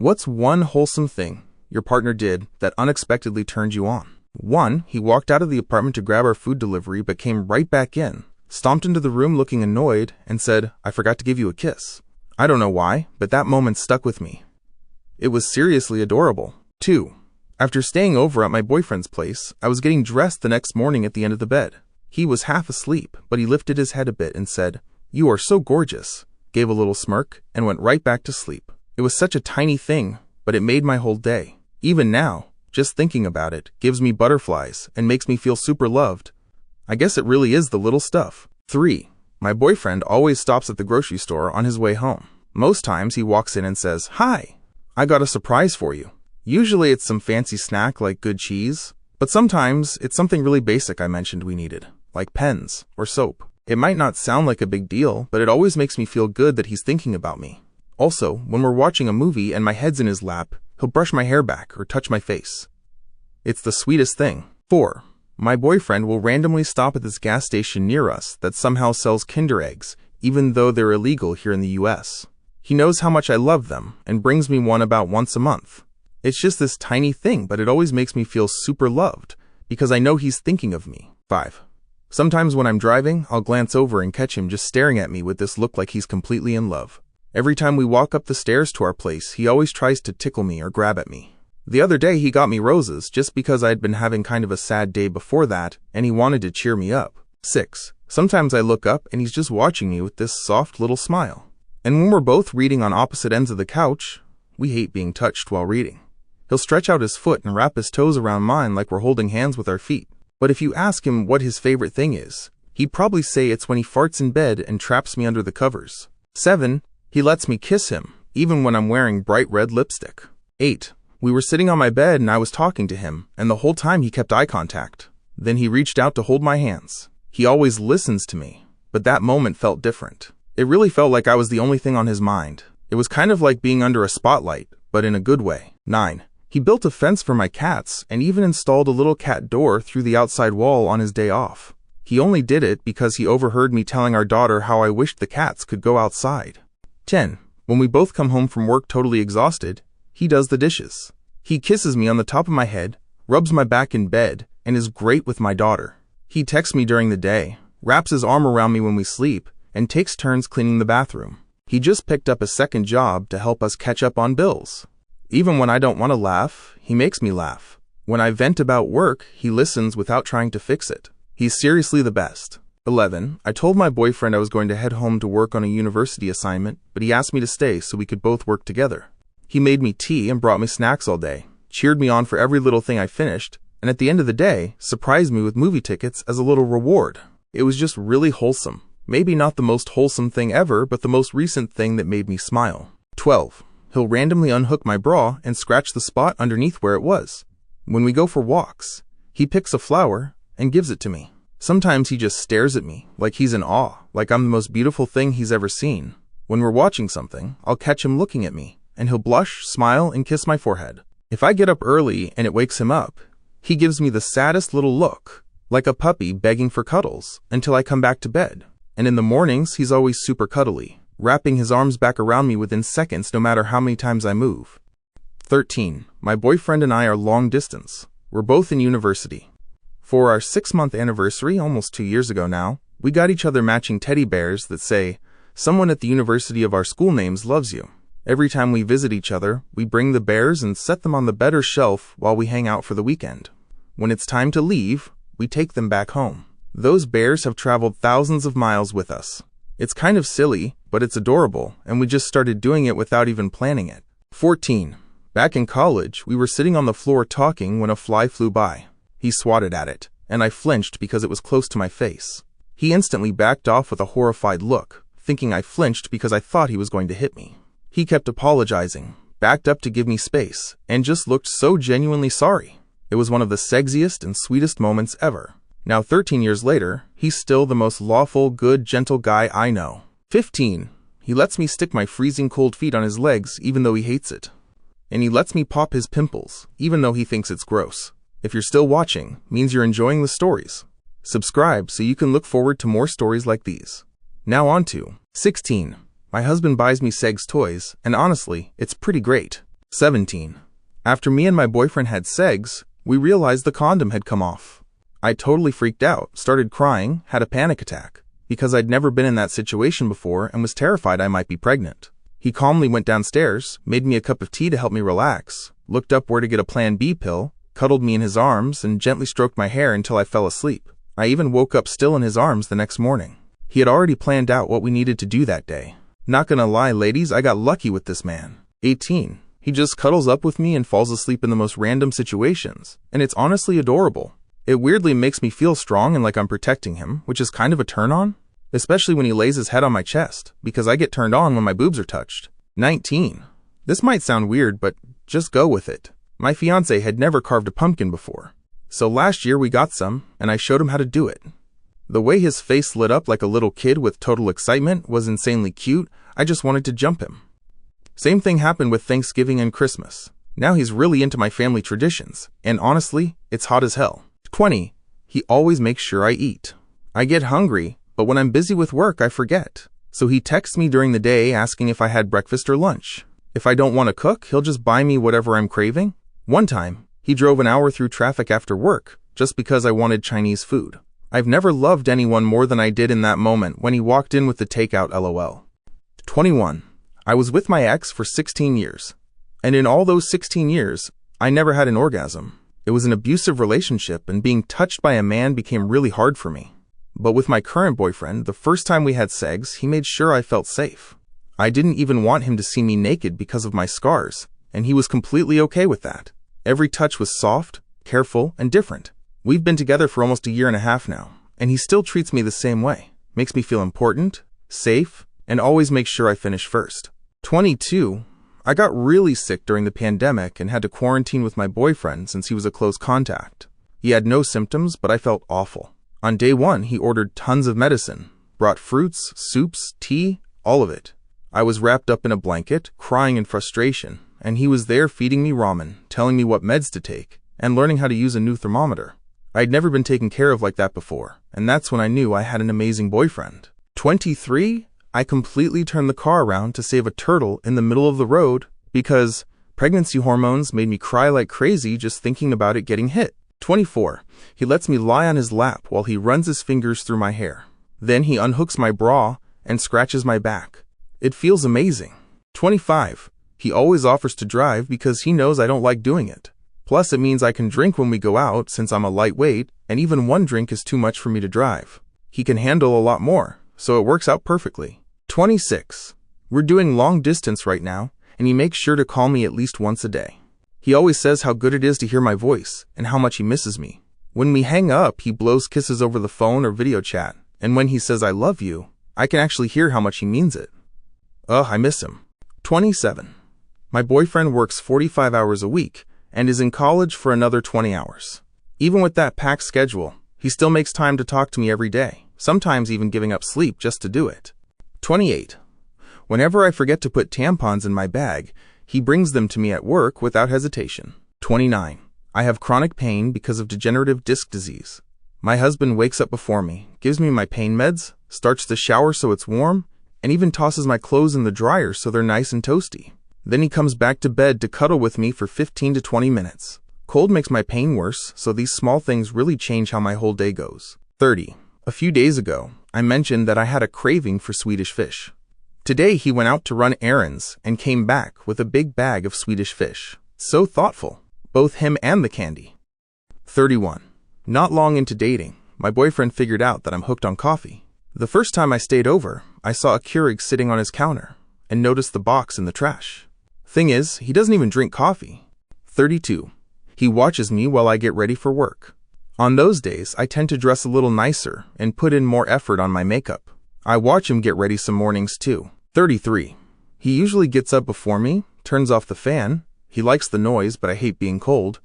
What's one wholesome thing your partner did that unexpectedly turned you on? 1. He walked out of the apartment to grab our food delivery but came right back in, stomped into the room looking annoyed, and said, "I forgot to give you a kiss." I don't know why, but that moment stuck with me. It was seriously adorable. 2. After staying over at my boyfriend's place, I was getting dressed the next morning at the end of the bed. He was half asleep, but he lifted his head a bit and said, "You are so gorgeous," gave a little smirk, and went right back to sleep. It was such a tiny thing, but it made my whole day. Even now, just thinking about it gives me butterflies and makes me feel super loved. I guess it really is the little stuff. 3. My boyfriend always stops at the grocery store on his way home. Most times he walks in and says, "Hi, I got a surprise for you." Usually it's some fancy snack like good cheese, but sometimes it's something really basic I mentioned we needed, like pens or soap. It might not sound like a big deal, but it always makes me feel good that he's thinking about me. Also, when we're watching a movie and my head's in his lap, he'll brush my hair back or touch my face. It's the sweetest thing. 4. My boyfriend will randomly stop at this gas station near us that somehow sells Kinder eggs, even though they're illegal here in the US. He knows how much I love them and brings me one about once a month. It's just this tiny thing, but it always makes me feel super loved because I know he's thinking of me. 5. Sometimes when I'm driving, I'll glance over and catch him just staring at me with this look like he's completely in love. Every time we walk up the stairs to our place, he always tries to tickle me or grab at me. The other day he got me roses just because I'd been having kind of a sad day before that, and he wanted to cheer me up. 6. Sometimes I look up and he's just watching me with this soft little smile. And when we're both reading on opposite ends of the couch, we hate being touched while reading. He'll stretch out his foot and wrap his toes around mine like we're holding hands with our feet. But if you ask him what his favorite thing is, he'd probably say it's when he farts in bed and traps me under the covers. 7. He lets me kiss him, even when I'm wearing bright red lipstick. 8. We were sitting on my bed and I was talking to him, and the whole time he kept eye contact. Then he reached out to hold my hands. He always listens to me, but that moment felt different. It really felt like I was the only thing on his mind. It was kind of like being under a spotlight, but in a good way. 9. He built a fence for my cats and even installed a little cat door through the outside wall on his day off. He only did it because he overheard me telling our daughter how I wished the cats could go outside. 10. When we both come home from work totally exhausted, he does the dishes. He kisses me on the top of my head, rubs my back in bed, and is great with my daughter. He texts me during the day, wraps his arm around me when we sleep, and takes turns cleaning the bathroom. He just picked up a second job to help us catch up on bills. Even when I don't want to laugh, he makes me laugh. When I vent about work, he listens without trying to fix it. He's seriously the best. 11. I told my boyfriend I was going to head home to work on a university assignment, but he asked me to stay so we could both work together. He made me tea and brought me snacks all day, cheered me on for every little thing I finished, and at the end of the day, surprised me with movie tickets as a little reward. It was just really wholesome. Maybe not the most wholesome thing ever, but the most recent thing that made me smile. 12. He'll randomly unhook my bra and scratch the spot underneath where it was. When we go for walks, he picks a flower and gives it to me. Sometimes he just stares at me, like he's in awe, like I'm the most beautiful thing he's ever seen. When we're watching something, I'll catch him looking at me, and he'll blush, smile, and kiss my forehead. If I get up early and it wakes him up, he gives me the saddest little look, like a puppy begging for cuddles, until I come back to bed. And in the mornings, he's always super cuddly, wrapping his arms back around me within seconds no matter how many times I move. 13. My boyfriend and I are long distance. We're both in university. For our 6-month anniversary, almost 2 years ago now, we got each other matching teddy bears that say, "Someone at the university of our school names loves you." Every time we visit each other, we bring the bears and set them on the bed or shelf while we hang out for the weekend. When it's time to leave, we take them back home. Those bears have traveled thousands of miles with us. It's kind of silly, but it's adorable, and we just started doing it without even planning it. 14. Back in college, we were sitting on the floor talking when a fly flew by. He swatted at it, and I flinched because it was close to my face. He instantly backed off with a horrified look, thinking I flinched because I thought he was going to hit me. He kept apologizing, backed up to give me space, and just looked so genuinely sorry. It was one of the sexiest and sweetest moments ever. Now 13 years later, he's still the most lawful, good, gentle guy I know. 15. He lets me stick my freezing cold feet on his legs even though he hates it. And he lets me pop his pimples, even though he thinks it's gross. If you're still watching, means you're enjoying the stories. Subscribe so you can look forward to more stories like these. Now on to 16. My husband buys me Segs toys, and honestly, it's pretty great. 17. After me and my boyfriend had sex, we realized the condom had come off. I totally freaked out, started crying, had a panic attack, because I'd never been in that situation before and was terrified I might be pregnant. He calmly went downstairs, made me a cup of tea to help me relax, looked up where to get a Plan B pill, cuddled me in his arms, and gently stroked my hair until I fell asleep. I even woke up still in his arms the next morning. He had already planned out what we needed to do that day. Not gonna lie, ladies, I got lucky with this man. 18. He just cuddles up with me and falls asleep in the most random situations, and it's honestly adorable. It weirdly makes me feel strong and like I'm protecting him, which is kind of a turn-on, especially when he lays his head on my chest, because I get turned on when my boobs are touched. 19. This might sound weird, but just go with it. My fiance had never carved a pumpkin before, so last year we got some, and I showed him how to do it. The way his face lit up like a little kid with total excitement was insanely cute. I just wanted to jump him. Same thing happened with Thanksgiving and Christmas. Now he's really into my family traditions, and honestly, it's hot as hell. 20. He always makes sure I eat. I get hungry, but when I'm busy with work, I forget. So he texts me during the day asking if I had breakfast or lunch. If I don't want to cook, he'll just buy me whatever I'm craving. One time, he drove an hour through traffic after work, just because I wanted Chinese food. I've never loved anyone more than I did in that moment when he walked in with the takeout LOL. 21. I was with my ex for 16 years, and in all those 16 years, I never had an orgasm. It was an abusive relationship, and being touched by a man became really hard for me. But with my current boyfriend, the first time we had sex, he made sure I felt safe. I didn't even want him to see me naked because of my scars, and he was completely okay with that. Every touch was soft, careful, and different. We've been together for almost a year and a half now, and he still treats me the same way. Makes me feel important, safe, and always makes sure I finish first. 22. I got really sick during the pandemic and had to quarantine with my boyfriend since he was a close contact. He had no symptoms, but I felt awful. On day 1, he ordered tons of medicine, brought fruits, soups, tea, all of it. I was wrapped up in a blanket, crying in frustration, and he was there feeding me ramen, telling me what meds to take, and learning how to use a new thermometer. I'd never been taken care of like that before, and that's when I knew I had an amazing boyfriend. 23. I completely turned the car around to save a turtle in the middle of the road because pregnancy hormones made me cry like crazy just thinking about it getting hit. 24. He lets me lie on his lap while he runs his fingers through my hair. Then he unhooks my bra and scratches my back. It feels amazing. 25. He always offers to drive because he knows I don't like doing it. Plus, it means I can drink when we go out since I'm a lightweight, and even one drink is too much for me to drive. He can handle a lot more, so it works out perfectly. 26. We're doing long distance right now, and he makes sure to call me at least once a day. He always says how good it is to hear my voice and how much he misses me. When we hang up, he blows kisses over the phone or video chat, and when he says I love you, I can actually hear how much he means it. I miss him. 27. My boyfriend works 45 hours a week and is in college for another 20 hours. Even with that packed schedule, he still makes time to talk to me every day, sometimes even giving up sleep just to do it. 28. Whenever I forget to put tampons in my bag, he brings them to me at work without hesitation. 29. I have chronic pain because of degenerative disc disease. My husband wakes up before me, gives me my pain meds, starts the shower so it's warm, and even tosses my clothes in the dryer so they're nice and toasty. Then he comes back to bed to cuddle with me for 15 to 20 minutes. Cold makes my pain worse, so these small things really change how my whole day goes. 30. A few days ago, I mentioned that I had a craving for Swedish fish. Today he went out to run errands and came back with a big bag of Swedish fish. So thoughtful, both him and the candy. 31. Not long into dating, my boyfriend figured out that I'm hooked on coffee. The first time I stayed over, I saw a Keurig sitting on his counter and noticed the box in the trash. Thing is, he doesn't even drink coffee. 32. He watches me while I get ready for work. On those days, I tend to dress a little nicer and put in more effort on my makeup. I watch him get ready some mornings too. 33. He usually gets up before me, turns off the fan, he likes the noise but I hate being cold,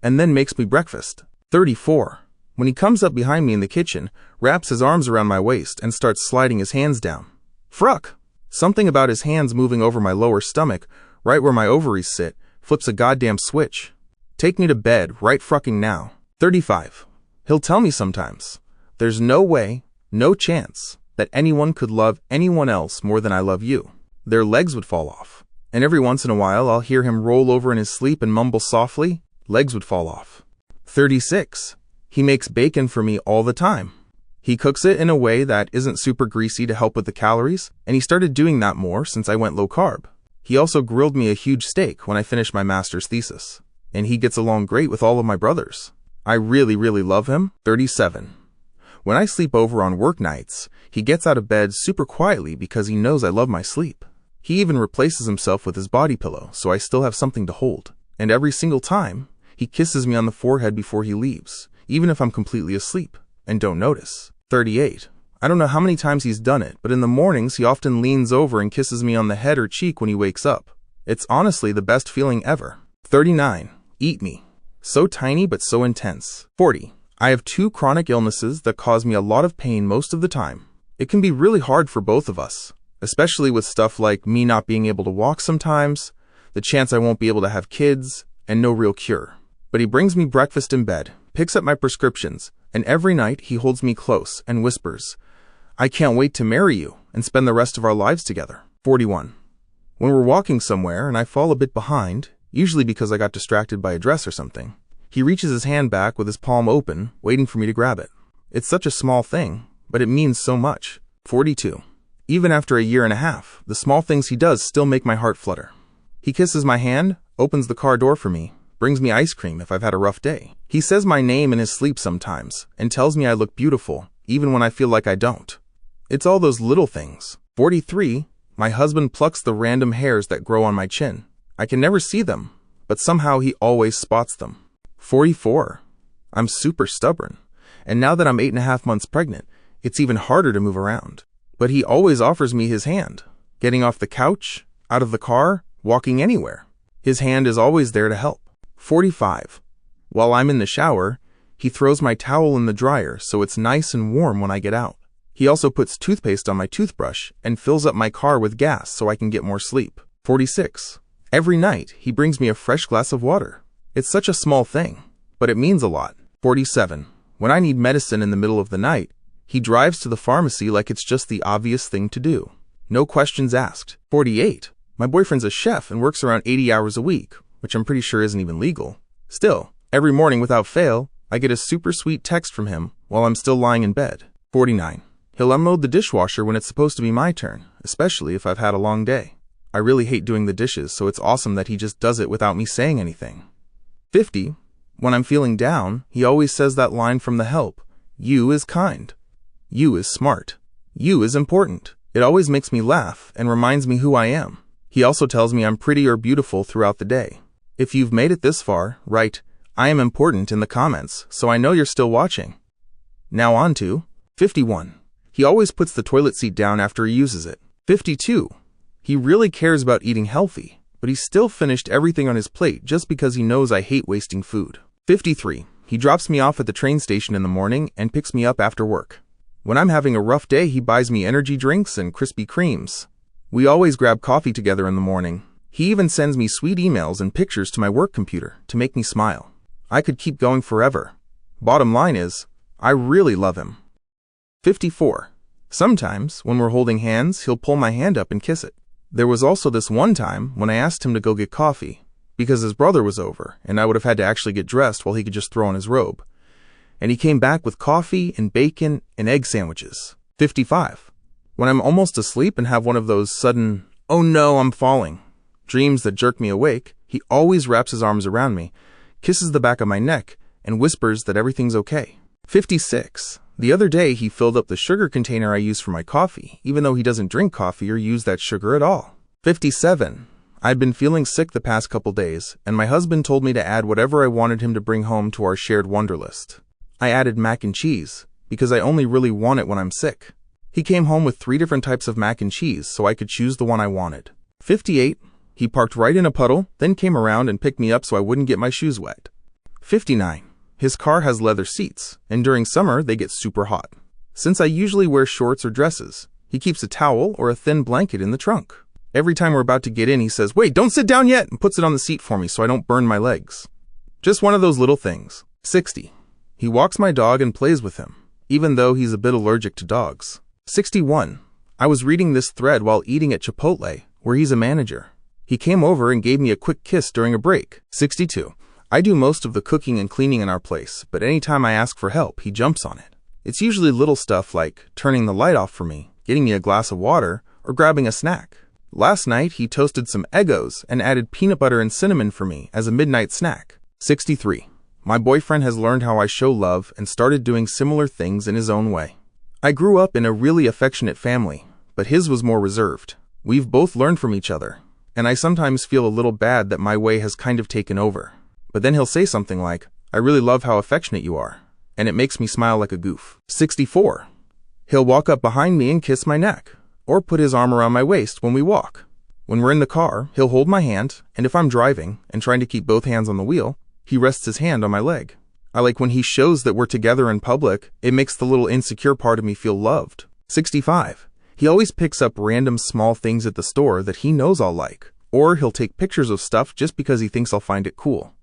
and then makes me breakfast. 34. When he comes up behind me in the kitchen, wraps his arms around my waist and starts sliding his hands down. Fruck! Something about his hands moving over my lower stomach, right where my ovaries sit, flips a goddamn switch. Take me to bed right frucking now. 35. He'll tell me sometimes, there's no way, no chance, that anyone could love anyone else more than I love you. Their legs would fall off. And every once in a while, I'll hear him roll over in his sleep and mumble softly, legs would fall off. 36. He makes bacon for me all the time. He cooks it in a way that isn't super greasy to help with the calories, and he started doing that more since I went low carb. He also grilled me a huge steak when I finished my master's thesis. And he gets along great with all of my brothers. I really, really love him. 37. When I sleep over on work nights, he gets out of bed super quietly because he knows I love my sleep. He even replaces himself with his body pillow, so I still have something to hold. And every single time, he kisses me on the forehead before he leaves, even if I'm completely asleep and don't notice. 38. I don't know how many times he's done it, but in the mornings he often leans over and kisses me on the head or cheek when he wakes up. It's honestly the best feeling ever. 39. Eat me. So tiny but so intense. 40. I have 2 chronic illnesses that cause me a lot of pain most of the time. It can be really hard for both of us, especially with stuff like me not being able to walk sometimes, the chance I won't be able to have kids, and no real cure. But he brings me breakfast in bed, picks up my prescriptions, and every night he holds me close and whispers, I can't wait to marry you and spend the rest of our lives together. 41. When we're walking somewhere and I fall a bit behind, usually because I got distracted by a dress or something, he reaches his hand back with his palm open, waiting for me to grab it. It's such a small thing, but it means so much. 42. Even after a year and a half, the small things he does still make my heart flutter. He kisses my hand, opens the car door for me, brings me ice cream if I've had a rough day. He says my name in his sleep sometimes, and tells me I look beautiful, even when I feel like I don't. It's all those little things. 43. My husband plucks the random hairs that grow on my chin. I can never see them, but somehow he always spots them. 44. I'm super stubborn, and now that I'm 8.5 months pregnant, it's even harder to move around. But he always offers me his hand, getting off the couch, out of the car, walking anywhere. His hand is always there to help. 45. While I'm in the shower, he throws my towel in the dryer so it's nice and warm when I get out. He also puts toothpaste on my toothbrush and fills up my car with gas so I can get more sleep. 46. Every night, he brings me a fresh glass of water. It's such a small thing, but it means a lot. 47. When I need medicine in the middle of the night, he drives to the pharmacy like it's just the obvious thing to do. No questions asked. 48. My boyfriend's a chef and works around 80 hours a week, which I'm pretty sure isn't even legal. Still, every morning without fail, I get a super sweet text from him while I'm still lying in bed. 49. He'll unload the dishwasher when it's supposed to be my turn, especially if I've had a long day. I really hate doing the dishes, so it's awesome that he just does it without me saying anything. 50. When I'm feeling down, he always says that line from The Help. You is kind. You is smart. You is important. It always makes me laugh and reminds me who I am. He also tells me I'm pretty or beautiful throughout the day. If you've made it this far, write, I am important in the comments, so I know you're still watching. Now on to 51. He always puts the toilet seat down after he uses it. 52. He really cares about eating healthy, but he still finished everything on his plate just because he knows I hate wasting food. 53. He drops me off at the train station in the morning and picks me up after work. When I'm having a rough day, he buys me energy drinks and Krispy Kremes. We always grab coffee together in the morning. He even sends me sweet emails and pictures to my work computer to make me smile. I could keep going forever. Bottom line is, I really love him. 54. Sometimes, when we're holding hands, he'll pull my hand up and kiss it. There was also this one time when I asked him to go get coffee, because his brother was over, and I would have had to actually get dressed while he could just throw on his robe. And he came back with coffee and bacon and egg sandwiches. 55. When I'm almost asleep and have one of those sudden, oh no, I'm falling, dreams that jerk me awake, he always wraps his arms around me, kisses the back of my neck, and whispers that everything's okay. 56. The other day, he filled up the sugar container I use for my coffee, even though he doesn't drink coffee or use that sugar at all. 57. I'd been feeling sick the past couple days, and my husband told me to add whatever I wanted him to bring home to our shared wonder list. I added mac and cheese, because I only really want it when I'm sick. He came home with 3 different types of mac and cheese, so I could choose the one I wanted. 58. He parked right in a puddle, then came around and picked me up so I wouldn't get my shoes wet. 59. His car has leather seats, and during summer they get super hot. Since I usually wear shorts or dresses, he keeps a towel or a thin blanket in the trunk. Every time we're about to get in, he says, "Wait, don't sit down yet," and puts it on the seat for me so I don't burn my legs. Just one of those little things. 60. He walks my dog and plays with him, even though he's a bit allergic to dogs. 61. I was reading this thread while eating at Chipotle, where he's a manager. He came over and gave me a quick kiss during a break. 62. I do most of the cooking and cleaning in our place, but anytime I ask for help, he jumps on it. It's usually little stuff like turning the light off for me, getting me a glass of water, or grabbing a snack. Last night, he toasted some Eggos and added peanut butter and cinnamon for me as a midnight snack. 63. My boyfriend has learned how I show love and started doing similar things in his own way. I grew up in a really affectionate family, but his was more reserved. We've both learned from each other, and I sometimes feel a little bad that my way has kind of taken over. But then he'll say something like, "I really love how affectionate you are," and it makes me smile like a goof. 64. He'll walk up behind me and kiss my neck, or put his arm around my waist when we walk. When we're in the car, he'll hold my hand, and if I'm driving and trying to keep both hands on the wheel, he rests his hand on my leg. I like when he shows that we're together in public. It makes the little insecure part of me feel loved. 65. He always picks up random small things at the store that he knows I'll like, or he'll take pictures of stuff just because he thinks I'll find it cool.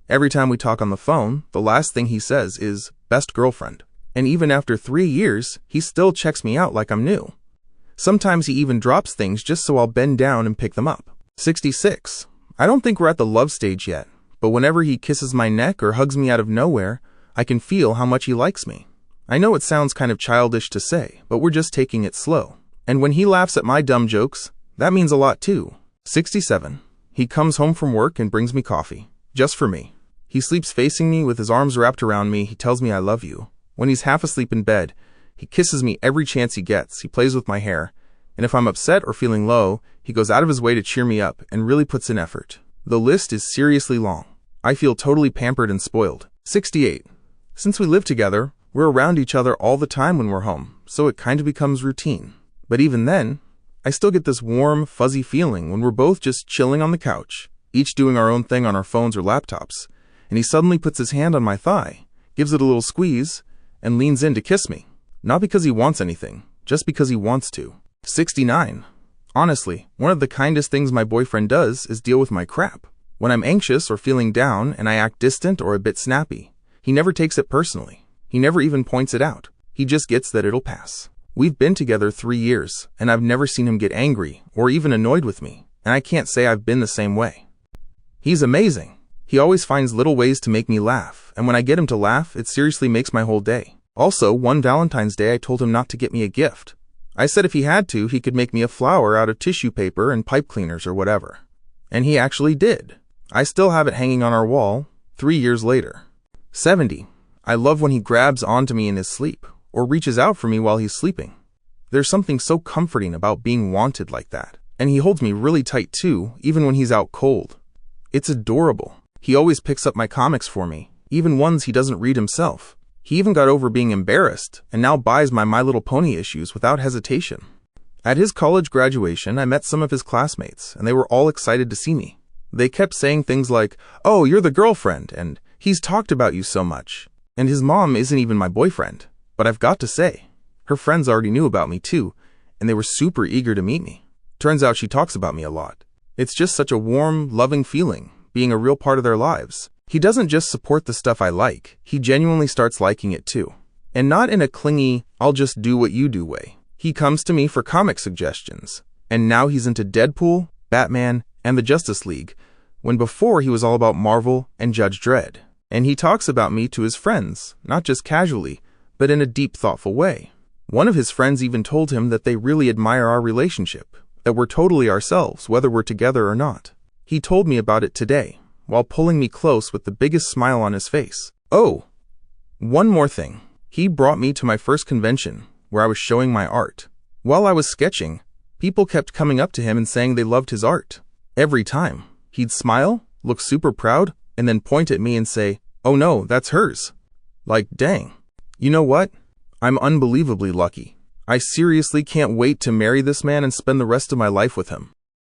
Every time we talk on the phone, the last thing he says is, "Best girlfriend." And even after 3 years, he still checks me out like I'm new. Sometimes he even drops things just so I'll bend down and pick them up. 66. I don't think we're at the love stage yet, but whenever he kisses my neck or hugs me out of nowhere, I can feel how much he likes me. I know it sounds kind of childish to say, but we're just taking it slow. And when he laughs at my dumb jokes, that means a lot too. 67. He comes home from work and brings me coffee. Just for me. He sleeps facing me with his arms wrapped around me. He tells me I love you. When he's half asleep in bed, he kisses me every chance he gets. He plays with my hair. And if I'm upset or feeling low, he goes out of his way to cheer me up and really puts in effort. The list is seriously long. I feel totally pampered and spoiled. 68. Since we live together, we're around each other all the time when we're home, so it kind of becomes routine. But even then, I still get this warm, fuzzy feeling when we're both just chilling on the couch, each doing our own thing on our phones or laptops, and he suddenly puts his hand on my thigh, gives it a little squeeze, and leans in to kiss me. Not because he wants anything, just because he wants to. 69. Honestly, one of the kindest things my boyfriend does is deal with my crap. When I'm anxious or feeling down and I act distant or a bit snappy, he never takes it personally. He never even points it out. He just gets that it'll pass. We've been together 3 years, and I've never seen him get angry or even annoyed with me, and I can't say I've been the same way. He's amazing. He always finds little ways to make me laugh, and when I get him to laugh, it seriously makes my whole day. Also, one Valentine's Day I told him not to get me a gift. I said if he had to, he could make me a flower out of tissue paper and pipe cleaners or whatever. And he actually did. I still have it hanging on our wall, 3 years later. 70. I love when he grabs onto me in his sleep, or reaches out for me while he's sleeping. There's something so comforting about being wanted like that. And he holds me really tight too, even when he's out cold. It's adorable. He always picks up my comics for me, even ones he doesn't read himself. He even got over being embarrassed, and now buys my My Little Pony issues without hesitation. At his college graduation, I met some of his classmates, and they were all excited to see me. They kept saying things like, "Oh, you're the girlfriend," and "He's talked about you so much." And his mom isn't even my boyfriend. But I've got to say, her friends already knew about me too, and they were super eager to meet me. Turns out she talks about me a lot. It's just such a warm, loving feeling, being a real part of their lives. He doesn't just support the stuff I like, he genuinely starts liking it too. And not in a clingy, "I'll just do what you do" way. He comes to me for comic suggestions, and now he's into Deadpool, Batman, and the Justice League, when before he was all about Marvel and Judge Dredd. And he talks about me to his friends, not just casually, but in a deep, thoughtful way. One of his friends even told him that they really admire our relationship, that we're totally ourselves, whether we're together or not. He told me about it today, while pulling me close with the biggest smile on his face. Oh, one more thing. He brought me to my first convention, where I was showing my art. While I was sketching, people kept coming up to him and saying they loved his art. Every time, he'd smile, look super proud, and then point at me and say, "Oh no, that's hers." Like, dang. You know what? I'm unbelievably lucky. I seriously can't wait to marry this man and spend the rest of my life with him.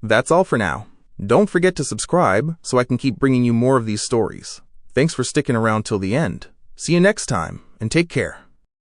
That's all for now. Don't forget to subscribe so I can keep bringing you more of these stories. Thanks for sticking around till the end. See you next time, and take care.